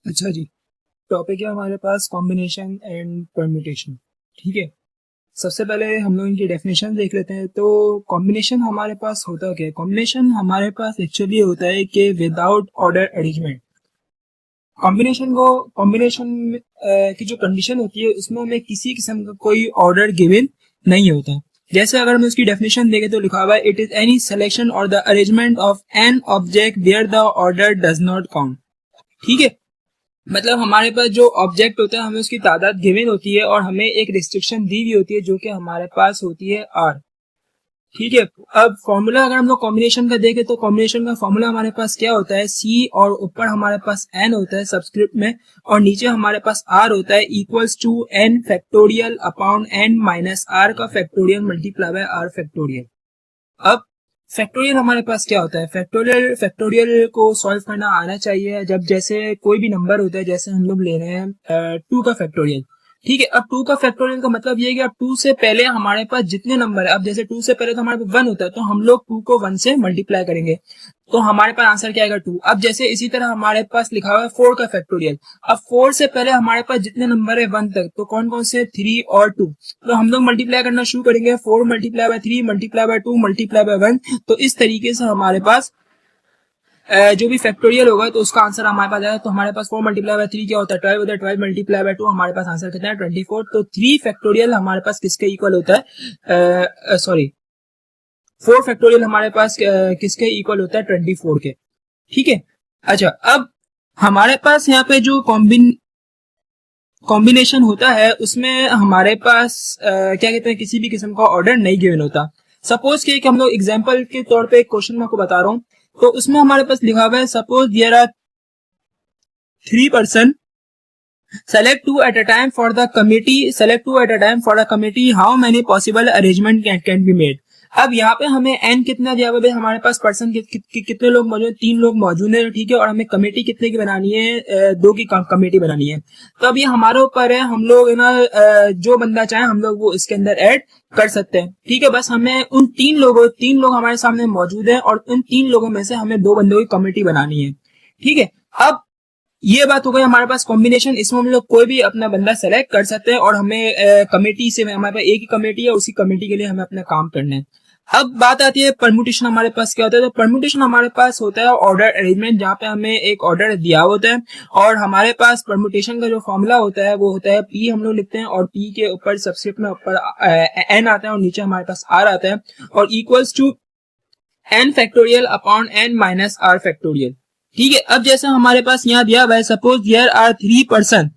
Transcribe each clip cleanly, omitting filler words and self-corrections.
अच्छा जी, टॉपिक है हमारे पास कॉम्बिनेशन एंड परम्यूटेशन। ठीक है, सबसे पहले हम लोग इनकी डेफिनेशन देख लेते हैं। तो कॉम्बिनेशन हमारे पास होता क्या है? कॉम्बिनेशन हमारे पास एक्चुअली होता है कि विदाउट ऑर्डर अरेंजमेंट। कॉम्बिनेशन की जो कंडीशन होती है उसमें हमें किसी किस्म का कोई ऑर्डर गिवन नहीं होता। जैसे अगर हम उसकी डेफिनेशन देखें तो लिखा हुआ है, इट इज एनी सिलेक्शन और the arrangement of an object where the order does not count. ठीक है, मतलब हमारे पास जो ऑब्जेक्ट होता है हमें उसकी तादाद गिवन होती है और हमें एक रिस्ट्रिक्शन दी हुई होती है जो कि हमारे पास होती है आर। ठीक है, अब फॉर्मूला अगर हम लोग कॉम्बिनेशन का देखें तो कॉम्बिनेशन का फॉर्मूला हमारे पास क्या होता है, सी और ऊपर हमारे पास एन होता है सबस्क्रिप्ट में, और नीचे हमारे पास आर होता है equals to N factorial upon N minus r का factorial multiply by r factorial. अब फैक्टोरियल हमारे पास क्या होता है? फैक्टोरियल फैक्टोरियल को सॉल्व करना आना चाहिए। जब जैसे कोई भी नंबर होता है, जैसे हम लोग ले रहे हैं 2 का फैक्टोरियल। ठीक है, अब 2 का फैक्टोरियल का मतलब ये है कि अब 2 से पहले हमारे पास जितने नंबर है, अब जैसे 2 से पहले तो हमारे पास 1 होता है, तो हम लोग 2 को 1 से मल्टीप्लाई करेंगे तो हमारे पास आंसर क्या आएगा 2। अब जैसे इसी तरह हमारे पास लिखा हुआ है 4 का फैक्टोरियल। अब 4 से पहले हमारे पास जितने नंबर है 1 तक, तो कौन कौन से? 3 और 2। तो हम लोग मल्टीप्लाई करना शुरू करेंगे, 4 multiply by 3 multiply by 2 multiply by 1। तो इस तरीके से हमारे पास जो भी फैक्टोरियल होगा तो उसका आंसर हमारे पास आएगा। तो हमारे पास 4 मल्टीप्लाई बाय 3 क्या होता है? 12 होता है। 12 मल्टीप्लाई बाय 2 हमारे पास आंसर कितना है? 24। तो 3 फैक्टोरियल हमारे पास किसके इक्वल होता है? सॉरी, 4 फैक्टोरियल हमारे पास किसके इक्वल होता है? 24 के। ठीक है, अच्छा, अब हमारे पास यहाँ पे जो कॉम्बिनेशन होता है उसमें हमारे पास क्या कहते हैं, किसी भी किस्म का ऑर्डर नहीं गिवन होता। सपोज कि हम लोग एग्जांपल के तौर पे एक क्वेश्चन में आपको बता रहा हूँ, तो उसमें हमारे पास लिखा हुआ है, suppose there are 3 person, select two at a time for the committee, how many possible arrangement can be made। अब यहाँ पे हमें एन कितना दिया हुआ है? हमारे पास पर्सन कितने लोग मौजूद हैं? 3 लोग मौजूद हैं। ठीक है, और हमें कमेटी कितने की बनानी है? 2 की कमेटी बनानी है। तो अब ये हमारे ऊपर है, हम लोग है ना जो बंदा चाहे हम लोग वो इसके अंदर ऐड कर सकते हैं। ठीक है, बस हमें उन 3 लोग हमारे सामने मौजूद है और उन 3 लोगों में से हमें 2 बंदों की कमेटी बनानी है। ठीक है, अब ये बात हो गई हमारे पास कॉम्बिनेशन। इसमें हम लोग कोई भी अपना बंदा सेलेक्ट कर सकते हैं और हमें कमेटी से, हमारे पास एक ही कमेटी है, उसी कमेटी के लिए हमें अपना काम करना है। अब बात आती है परम्यूटेशन हमारे पास क्या होता है। तो परम्यूटेशन हमारे पास होता है ऑर्डर अरेंजमेंट, जहाँ पे हमें एक ऑर्डर दिया होता है और हमारे पास परम्यूटेशन का जो फॉर्मूला होता है वो होता है पी, हम लोग लिखते हैं, और पी के ऊपर सबस्क्रिप्ट में ऊपर एन आता है और नीचे हमारे पास आर आता है, और equals to N factorial upon N minus R factorial. ठीक है, अब जैसे हमारे पास यहाँ दिया हुआ है, suppose there are 3 person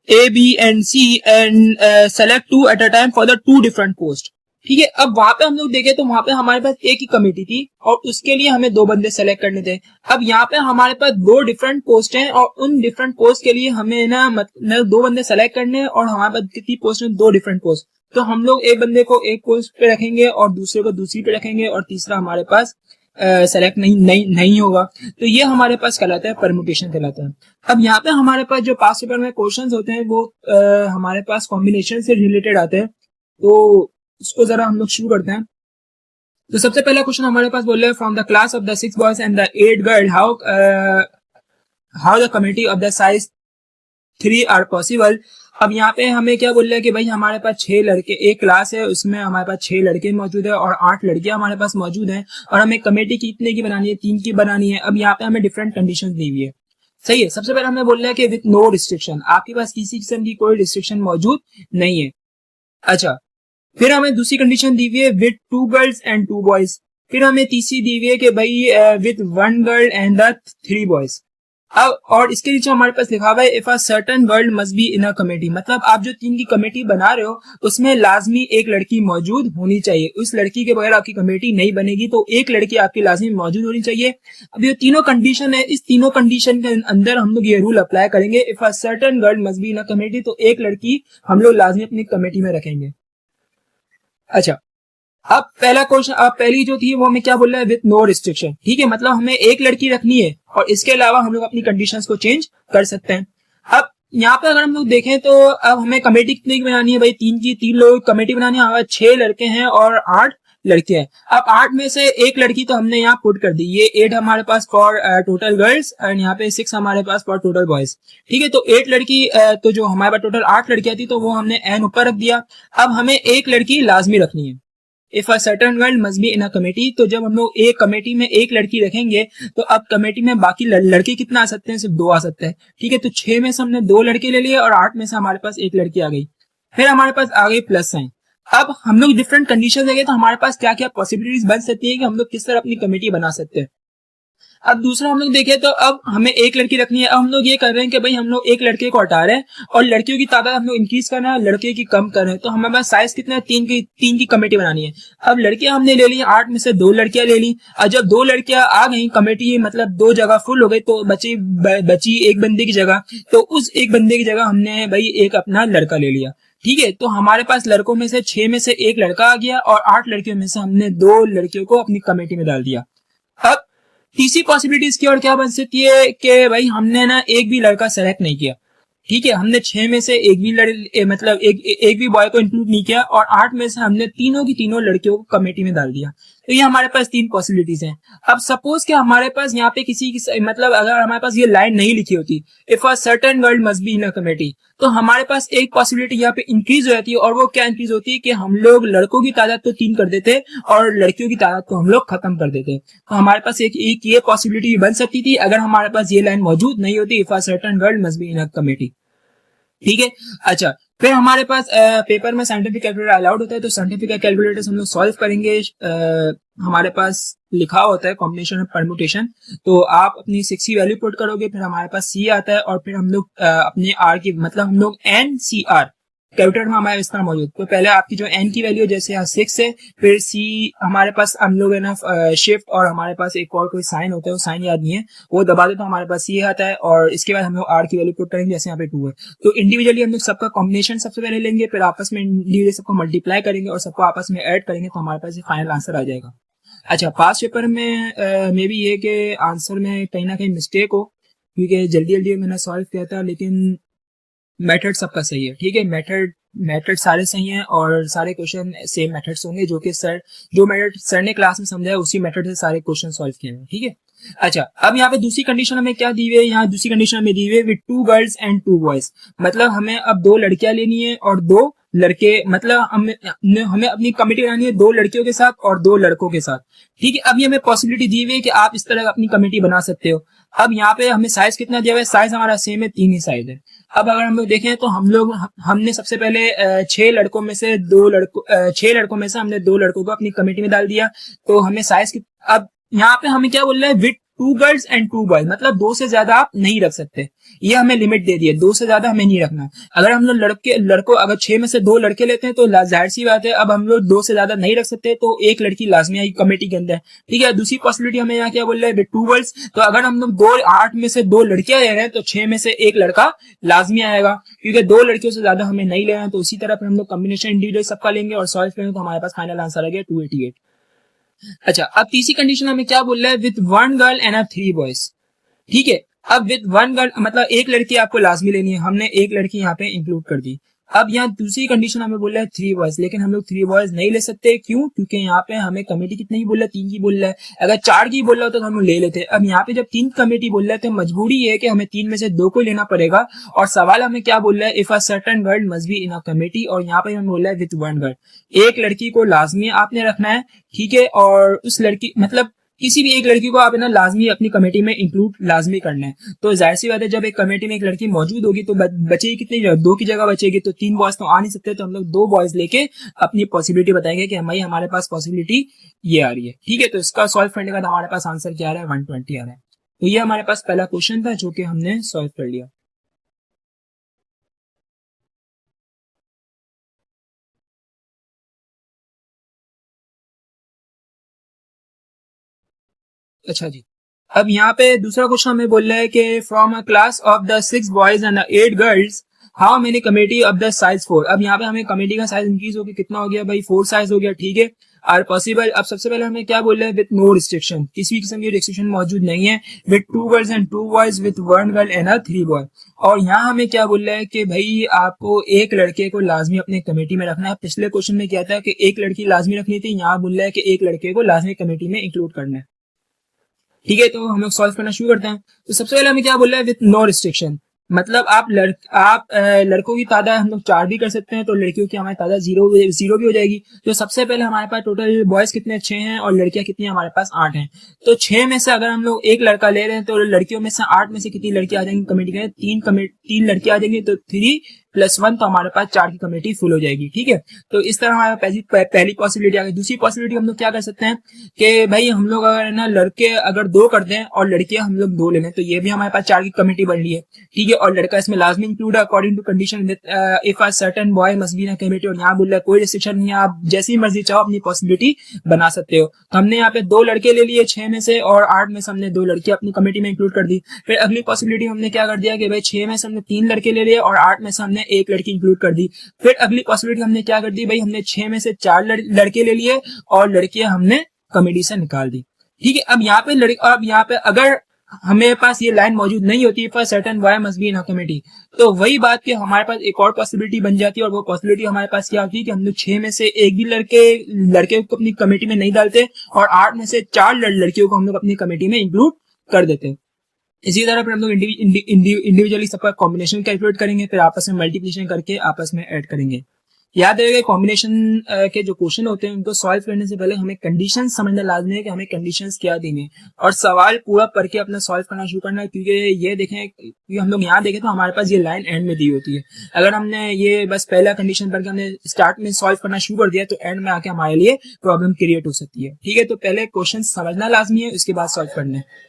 A B and C and select 2 at a time for the 2 different post. ठीक है, अब वहां पे हम लोग देखें तो वहां पे हमारे पास एक ही कमेटी थी और उसके लिए हमें 2 बंदे सेलेक्ट करने थे। अब यहाँ पे हमारे पास 2 डिफरेंट पोस्ट हैं और उन डिफरेंट पोस्ट के लिए हमें ना मतलब 2 बंदे सेलेक्ट करने हैं, और हमारे पास कितनी पोस्ट है? 2 डिफरेंट पोस्ट। तो हम लोग एक बंदे को एक पोस्ट पे रखेंगे और दूसरे को दूसरी पे रखेंगे और तीसरा हमारे पास सेलेक्ट नहीं होगा। तो ये हमारे पास कहलाता है परम्यूटेशन कहलाता है। अब यहाँ पे हमारे पास जो पास पेपर में क्वेश्चंस होते हैं वो हमारे पास कॉम्बिनेशन से रिलेटेड आते हैं, तो उसको जरा हम लोग शुरू करते हैं। तो सबसे पहला क्वेश्चन हमारे पास बोल रहे हैं, from the class of the 6 boys and the 8 girl how the committee of the size 3 are possible. अब यहाँ पे हमें क्या बोल रहे हैं कि भाई हमारे पास 6 लड़के, एक क्लास है उसमें हमारे पास 6 लड़के मौजूद है और 8 लड़कियां हमारे पास मौजूद हैं, और हमें कमेटी कितने की बनानी है? 3 की बनानी है। अब यहाँ पे हमें डिफरेंट कंडीशन दी हुई है। सही है, सबसे पहले हमें बोल रहा है कि विथ नो रिस्ट्रिक्शन, आपके पास किसी किस्म की कोई रिस्ट्रिक्शन मौजूद नहीं है। अच्छा, फिर हमें दूसरी कंडीशन दी हुई है विथ 2 गर्ल्स एंड 2 बॉयज। फिर हमें तीसरी दी हुई है कि भाई with 1 girl and the 3 boys. अब और इसके नीचे हमारे पास लिखा हुआ है, if a certain girl must be in a committee, मतलब आप जो 3 की कमेटी बना रहे हो उसमें लाजमी एक लड़की मौजूद होनी चाहिए। उस लड़की के बगैर आपकी कमेटी नहीं बनेगी, तो एक लड़की आपकी लाजमी मौजूद होनी चाहिए। अब ये तीनों कंडीशन है, इस तीनों कंडीशन के अंदर हम लोग ये रूल अप्लाई करेंगे, if a certain girl must be in a committee, तो एक लड़की हम लोग लाजमी अपनी कमेटी में रखेंगे। अच्छा, अब पहला क्वेश्चन, अब पहली जो थी वो हमें क्या बोल रहा है? With no restriction. ठीक है, मतलब हमें एक लड़की रखनी है और इसके अलावा हम लोग अपनी कंडीशंस को चेंज कर सकते हैं। अब यहाँ पे अगर हम लोग देखें तो अब हमें कमेटी कितने की बनानी है? भाई 3 की, 3 लोग कमेटी बनानी है, हमारे 6 लड़के हैं और 8 लड़कियां हैं। अब 8 में से एक लड़की तो हमने यहाँ पुट कर दी, ये 8 हमारे पास फॉर टोटल गर्ल्स एंड यहाँ पे 6 हमारे पास फॉर टोटल बॉयज। ठीक है, तो 8 लड़की तो जो हमारे पास टोटल 8 लड़कियां थी तो वो हमने एन ऊपर रख दिया। अब हमें एक लड़की लाजमी रखनी है। If a certain girl must be in a committee, तो जब हम लोग एक कमेटी में एक लड़की रखेंगे तो अब कमेटी में बाकी लड़के कितना आ सकते हैं, सिर्फ 2 आ सकते हैं। ठीक है, तो 6 में से हमने 2 लड़के ले लिए और 8 में से हमारे पास एक लड़की आ गई। फिर हमारे पास आ गई प्लस साइन। अब हम लोग डिफरेंट कंडीशन देंगे तो हमारे पास क्या क्या पॉसिबिलिटीज बन सकती है कि हम लोग किस तरह अपनी कमेटी बना सकते हैं। अब दूसरा हम लोग देखें तो अब हमें एक लड़की रखनी है। अब हम लोग ये कर रहे हैं कि भाई हम लोग एक लड़के को हटा रहे हैं और लड़कियों की तादाद हम लोग इंक्रीज कर रहे हैं, लड़के की कम कर रहे हैं। तो हमारे पास साइज कितना है, 3 की कमेटी बनानी है। अब लड़कियां हमने ले ली, 8 में से 2 लड़कियां ले ली और जब 2 लड़कियां आ गई कमेटी मतलब 2 जगह फुल हो गई तो बची एक बंदे की जगह। तो उस एक बंदे की जगह हमने भाई एक अपना लड़का ले लिया। ठीक है, तो हमारे पास लड़कों में से 6 में से एक लड़का आ गया और 8 लड़कियों में से हमने 2 लड़कियों को अपनी कमेटी में डाल दिया। अब तीसरी पॉसिबिलिटीज की और क्या बन सकती है कि भाई हमने ना एक भी लड़का सेलेक्ट नहीं किया। ठीक है, हमने 6 में से एक भी मतलब एक भी बॉय को इंक्लूड नहीं किया और 8 में से हमने तीनों की तीनों लड़कियों को कमेटी में डाल दिया। तो ये हमारे पास 3 पॉसिबिलिटीज हैं। अब सपोज कि हमारे पास यहाँ पे किसी की मतलब अगर हमारे पास ये लाइन नहीं लिखी होती, if a certain girl must be in a committee, तो हमारे पास एक पॉसिबिलिटी यहाँ पे इंक्रीज हो जाती है। और वो क्या इंक्रीज होती है कि हम लोग लड़कों की तादाद तो 3 कर देते और लड़कियों की तादाद को हम लोग खत्म कर देते। तो हमारे पास एक ये पॉसिबिलिटी बन सकती थी अगर हमारे पास ये लाइन मौजूद नहीं होती, if a certain girl must be in a committee. ठीक है, अच्छा फिर हमारे पास पेपर में साइंटिफिक कैलकुलेटर अलाउड होता है, तो साइंटिफिक कैलकुलेटर्स हम लोग सॉल्व करेंगे। हमारे पास लिखा होता है कॉम्बिनेशन ऑफ परम्यूटेशन, तो आप अपनी 6 की वैल्यू पुट करोगे, फिर हमारे पास सी आता है और फिर हम लोग अपने आर की मतलब हम लोग एन सी आर कैलकुलेटर में हमारे इस तरह मौजूद। तो पहले आपकी जो एन की वैल्यू जैसे यहाँ 6 है, फिर सी हमारे पास हम लोग है ना शिफ्ट और हमारे पास एक और कोई साइन होता है, वो साइन याद नहीं है, वो दबा दे तो हमारे पास सी आता है और इसके बाद हम लोग आर की वैल्यू पुट करेंगे जैसे यहाँ पे 2 है। तो इंडिविजुअली हम लोग सबका कॉम्बिनेशन सबसे पहले लेंगे, फिर आपस में इंडिविजुअली सबको मल्टीप्लाई करेंगे और सबको आपस में ऐड करेंगे, तो हमारे पास ये फाइनल आंसर आ जाएगा। अच्छा, पास्ट पेपर में मे बी ये कि आंसर में कहीं ना कहीं मिस्टेक हो, क्योंकि जल्दी जल्दी मैंने सॉल्व किया था, लेकिन मेथड सबका सही है। ठीक है, मेथड सारे सही हैं और सारे क्वेश्चन सेम मेथड्स होंगे जो मेथड सर ने क्लास में समझाया उसी मेथड से सारे क्वेश्चन सॉल्व किए हैं। ठीक है, अच्छा अब यहाँ पे दूसरी कंडीशन हमें क्या दी हुई है, यहाँ दूसरी कंडीशन हमें दी हुई है विद 2 गर्ल्स एंड 2 बॉयज। मतलब हमें अब 2 लड़कियां लेनी है और 2 लड़के, मतलब हमें अपनी कमेटी बनानी है 2 लड़कियों के साथ और 2 लड़कों के साथ। ठीक है, अब ये हमें पॉसिबिलिटी दी हुई है कि आप इस तरह अपनी कमेटी बना सकते हो। अब यहाँ पे हमें साइज कितना दिया हुआ है, साइज हमारा सेम है, 3 ही साइज है। अब अगर हम लोग देखें तो हमने सबसे पहले 6 लड़कों में से 2 लड़कों को अपनी कमेटी में डाल दिया, तो हमें साइज की अब यहाँ पे हमें क्या बोल रहा है विद 2 गर्ल्स एंड 2 बॉयज, मतलब 2 से ज्यादा आप नहीं रख सकते, ये हमें लिमिट दे दी है, 2 से ज्यादा हमें नहीं रखना। अगर हम लोग लड़कों अगर 6 में से 2 लड़के लेते हैं तो जाहिर सी बात है अब हम लोग 2 से ज्यादा नहीं रख सकते, तो एक लड़की लाजमी आएगी कमेटी के अंदर। ठीक है, दूसरी पॉसिबिलिटी हमें यहाँ क्या बोल रहा है विद 2 गर्ल्स, तो अगर हम लोग 8 में से 2 लड़कियां ले रहे हैं तो 6 में से एक लड़का लाजमी आएगा, क्योंकि 2 लड़कियों से ज्यादा हमें नहीं लेना है। तो उसी तरह फिर हम लोग कॉम्बिनेशन इंडिविजुअल सबका लेंगे और सॉल्व करेंगे, तो हमारे पास फाइनल आंसर आ गया 288। अच्छा, अब तीसरी कंडीशन हमें क्या बोल रहा है विद 1 गर्ल एंड 3 बॉयज। ठीक है, अब विद 1 गर्ल मतलब एक लड़की आपको लाजमी लेनी है, हमने एक लड़की यहाँ पे इंक्लूड कर दी। अब यहाँ दूसरी कंडीशन हमें बोल रहा है 3 बॉयज, लेकिन हम लोग 3 बॉयज नहीं ले सकते, क्यों? क्योंकि यहाँ पे हमें कमेटी कितनी ही बोल रहा है, 3 की बोल रहा है। अगर 4 की बोल रहा होता तो हम ले लेते। अब यहाँ पे जब 3 कमेटी बोल रहा है तो मजबूरी ये है कि हमें 3 में से 2 को लेना पड़ेगा। और सवाल हमें क्या बोल रहा है, if a certain girl must be in a committee, और यहाँ पे हमें बोल रहा है विद 1 गर्ल, एक लड़की को लाजमी आपने रखना है। ठीक है, और उस लड़की मतलब किसी भी एक लड़की को आप ना लाजमी अपनी कमेटी में इंक्लूड लाजमी करना है। तो जाहिर सी बात है जब एक कमेटी में एक लड़की मौजूद होगी तो बचेगी कितनी जगह, 2 की जगह बचेगी, तो 3 बॉयज तो आ नहीं सकते, तो हम लोग 2 बॉयज लेके अपनी पॉसिबिलिटी बताएंगे कि भाई हमारे पास पॉसिबिलिटी ये आ रही है। ठीक है, तो इसका सॉल्व करने का हमारे पास आंसर क्या आ रहा है, 120 आ रहा है। तो ये हमारे पास पहला क्वेश्चन था जो कि हमने सॉल्व कर लिया। अच्छा जी, अब यहाँ पे दूसरा क्वेश्चन हमें बोल रहा है कि from a class of the 6 boys and 8 girls how many committee of the size 4। अब यहाँ पे हमें कमेटी का साइज इंक्रीज हो गया, कितना हो गया भाई, 4 साइज हो गया। ठीक है, आर पॉसिबल। अब सबसे पहले हमें क्या बोल रहा है, विद नो रिस्ट्रिक्शन, किसी भी किस्म की रिस्ट्रिक्शन मौजूद नहीं है, with 2 girls and 2 boys, with 1 girl and 3 boy. और यहाँ हमें क्या बोल रहा है कि भाई आपको एक लड़के को लाजमी अपने कमेटी में रखना है। पिछले क्वेश्चन में क्या था कि एक लड़की लाजमी रखनी थी, यहाँ बोल रहा है कि एक लड़के को लाजमी कमेटी में इंक्लूड करना है। ठीक है, तो हम लोग सॉल्व करना शुरू करते हैं। तो सबसे पहले हमें क्या बोल रहा है, विद नो रिस्ट्रिक्शन, मतलब आप लड़कों की तादाद हम लोग 4 भी कर सकते हैं, तो लड़कियों की हमारी तादाद जीरो भी हो जाएगी। तो सबसे पहले हमारे पास टोटल बॉयज कितने, 6 हैं, और लड़कियां कितनी हमारे पास 8 हैं। तो 6 में से अगर हम लोग एक लड़का ले रहे हैं, तो लड़कियों में से 8 में से कितनी लड़कियां आ जाएंगी कमेटी के, 3 लड़कियां आ जाएंगी, तो 3 + 1, तो हमारे पास 4 की कमेटी फुल हो जाएगी। ठीक है, तो इस तरह हमारे पहली पॉसिबिलिटी आ गई। दूसरी पॉसिबिलिटी हम लोग क्या कर सकते हैं कि भाई हम लोग अगर ना लड़के अगर 2 कर दें और लड़कियां हम लोग 2 ले लें, तो ये भी हमारे पास 4 की कमेटी बन रही है। ठीक है, और लड़का इसमें लाजमी इंक्लूड है according to condition if a certain boy must be in a committee. और यहाँ बोल रहा है कोई रिस्ट्रिक्शन नहीं है, आप जैसी मर्जी चाहो अपनी पॉसिबिलिटी बना सकते हो। तो हमने यहाँ पे 2 लड़के ले लिए 6 में से, और 8 में से हमने 2 लड़कियां अपनी कमेटी में इंक्लूड कर दी। फिर अगली पॉसिबिलिटी हमने क्या कर दिया कि भाई 6 में से हमने 3 लड़के ले लिए और 8 में से हमने 1 लड़की इंक्लूड कर दी। फिर अगली पॉसिबिलिटी हमने क्या कर दी, भाई हमने 6 में से 4 लड़के ले लिए और लड़कियां हमने कमेटी से निकाल दी। ठीक है, अब यहाँ पे अगर हमें पास ये लाइन मौजूद नहीं होती, for certain boy must be in a committee, तो वही बात कि हमारे पास एक और पॉसिबिलिटी बन जाती है। और वो पॉसिबिलिटी हमारे पास क्या होती है कि हम लोग 6 में से एक भी लड़के को अपनी कमेटी में नहीं डालते, और 8 में से 4 लड़कियों को हम लोग अपनी कमेटी में इंक्लूड कर देते हैं। इसी तरह फिर हम लोग इंडिविजुअली सबका कॉम्बिनेशन कैलकुलेट करेंगे, फिर आपस में मल्टीप्लिकेशन करके आपस में ऐड करेंगे। याद रखिएगा कॉम्बिनेशन के जो क्वेश्चन होते हैं उनको सॉल्व करने से पहले हमें कंडीशन समझना लाजमी है कि हमें कंडीशंस क्या देंगे, और सवाल पूरा पढ़ के अपना सॉल्व करना शुरू करना है। क्योंकि ये देखें, क्योंकि हम लोग यहाँ देखें तो हमारे पास ये लाइन एंड में दी होती है। अगर हमने ये बस पहला कंडीशन पढ़ के हमने स्टार्ट में सॉल्व करना शुरू कर दिया, तो एंड में आके हमारे लिए प्रॉब्लम क्रिएट हो सकती है। ठीक है, तो पहले क्वेश्चन समझना लाजमी है, उसके बाद सॉल्व करना है।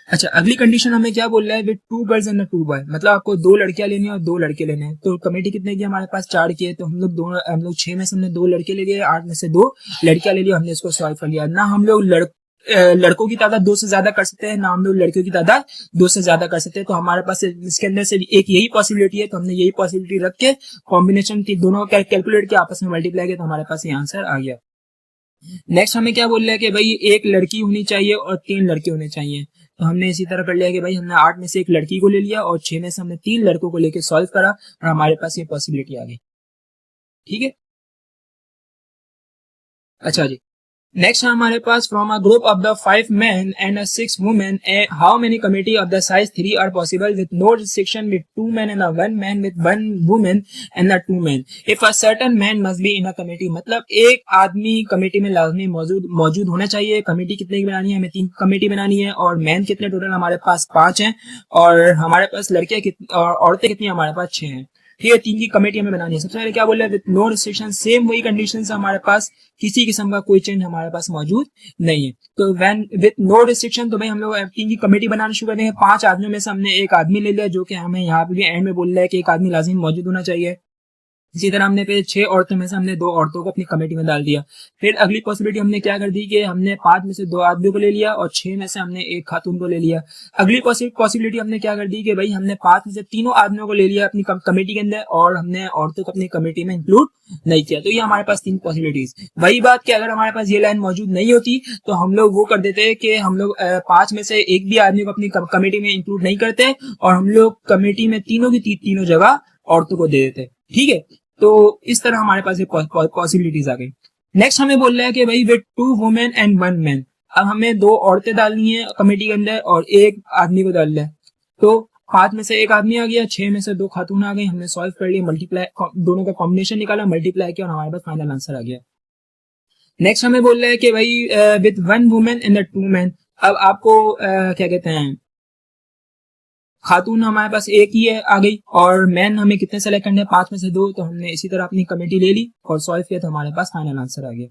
अच्छा, अगली कंडीशन हमें क्या बोल रहा है, विद 2 गर्ल्स एंड 2 बॉय, मतलब आपको 2 लड़कियां लेनी है और 2 लड़के लेने हैं। तो कमेटी कितने की हमारे पास 4 की है, तो हम लोग 6 में से हमने 2 लड़के ले लिए, 8 में से 2 लड़कियां ले लिया, हमने इसको सॉल्व कर लिया। ना हम लोग लड़कों की तादाद 2 से ज्यादा कर सकते हैं, ना हम लोग लड़कियों की तादाद 2 से ज्यादा कर सकते हैं। तो हमारे पास इसके अंदर से एक यही पॉसिबिलिटी है, तो हमने यही पॉसिबिलिटी रख के कॉम्बिनेशन की दोनों कैलकुलेट किया, आपस में मल्टीप्लाई किया, तो हमारे पास ये आंसर आ गया। नेक्स्ट हमें क्या बोल रहा है कि भाई एक लड़की होनी चाहिए और 3 लड़के होने चाहिए। तो हमने इसी तरह कर लिया कि भाई हमने 8 में से एक लड़की को ले लिया और 6 में से हमने 3 लड़कों को लेकर सॉल्व करा, और हमारे पास ये पॉसिबिलिटी आ गई। ठीक है, अच्छा जी, नेक्स्ट हमारे पास from a group of the 5 men and 6 women, how many committee of the size 3 are possible with no restriction, with 2 men and 1 man, with 1 woman and 2 men, if a certain man must be in a committee। मतलब एक आदमी committee में लाजमी मौजूद होना चाहिए। Committee कितने की बनानी है, हमें 3 कमेटी बनानी है, और मैन कितने टोटल हमारे पास 5 हैं, और हमारे पास लड़कियां और औरतें कितनी हमारे पास 6 हैं। ठीक है, 3 की कमेटी हमें बनानी है। सबसे पहले क्या बोल रहे हैं, विद नो रिस्ट्रिक्शन, सेम वही कंडीशन हमारे पास, किसी किस्म का कोई चेंज हमारे पास मौजूद नहीं है। तो व्हेन विद नो रिस्ट्रिक्शन, तो भाई हम लोग 3 की कमेटी बनाना शुरू कर देंगे। 5 आदमियों में से हमने एक आदमी ले लिया, जो कि हमें यहाँ पे भी एंड में बोल रहा है कि एक आदमी लाजिम मौजूद होना चाहिए। इसी तरह हमने फिर 6 औरतों में से हमने 2 औरतों को अपनी कमेटी में डाल दिया। फिर अगली पॉसिबिलिटी हमने क्या कर दी कि हमने 5 में से 2 आदमियों को ले लिया और 6 में से हमने एक खातून को ले लिया। अगली पॉसिबिलिटी हमने क्या कर दी कि भाई हमने 5 में से तीनों आदमियों को ले लिया अपनी कमेटी के अंदर, और हमने औरतों को अपनी कमेटी में इंक्लूड नहीं किया। तो ये हमारे पास 3 पॉसिबिलिटीज। वही बात कि अगर हमारे पास ये लाइन मौजूद नहीं होती, तो हम लोग वो कर देते कि हम लोग 5 में से एक भी आदमी को अपनी कमेटी में इंक्लूड नहीं करते, और हम लोग कमेटी में तीनों की तीनों जगह औरतों को दे देते। ठीक है, तो इस तरह हमारे पास ये पॉसिबिलिटीज आ गई। नेक्स्ट हमें बोल रहा है कि भाई विद 2 वुमेन एंड 1 मैन, अब हमें 2 औरतें डालनी है कमेटी के अंदर और एक आदमी को डालना है। तो 5 में से एक आदमी आ गया, 6 में से 2 खातून आ गई, हमने सॉल्व कर लिया, मल्टीप्लाई दोनों का कॉम्बिनेशन निकाला, मल्टीप्लाई किया, और हमारे पास फाइनल आंसर आ गया। नेक्स्ट हमें बोल रहा है कि भाई विद 1 वुमेन एंड 2 मैन, अब आपको क्या कहते हैं, खातून हमारे पास एक ही है आ गई, और मैन हमें कितने सेलेक्ट करने हैं, 5 में से 2, तो हमने इसी तरह अपनी कमेटी ले ली और सॉल्व किया, तो हमारे पास फाइनल आंसर आ गया।